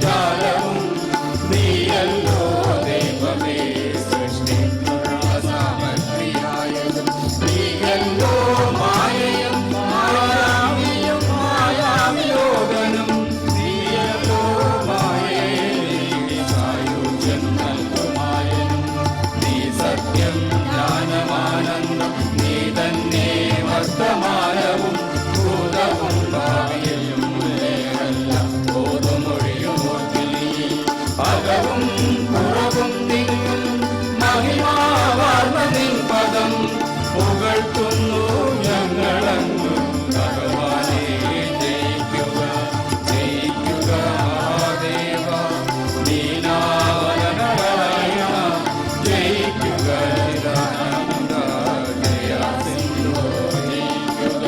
ജാലവും നീയല്ലോ ദൈവമേ സൃഷ്ടിസാമഗ്രിയായതും നീയല്ലോ മായയും മായാമിയും മായാമിയോഗനും നീയല്ലോ മായേ സായുജ്യം നൽകുമായനും നീ സത്യം ജ്ഞാനമാനന്ദം നീ തന്നെ വർത്തമാനവും ഭൂതവും ഭാവിയും അകവും പുറവും നിന്നും മഹിമാവാർന്ന നിൻ പദം പുകഴ്ത്തുന്നു ഞങ്ങളങ്ങ് ഭഗവാനെ ജയിക്കുക ജയിക്കുക മഹാദേവ ദീനാവനായ ജയിക്കുക നിരാനന്ദ ജയ സിന്ധു ജയിക്കുക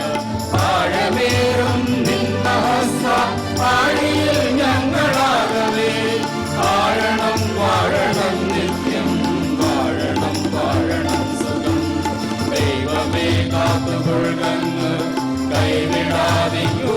ആഴമേറും നിൻ മഹസ്സ ആഴിയിൽ ഞങ്ങളാകവേ വാഴണം വാഴണം നിത്യം വാഴണം വാഴണം സുഖം ദൈവമേ കാത്തുകൊള്ളുക കൈവിടാതിങ്ങു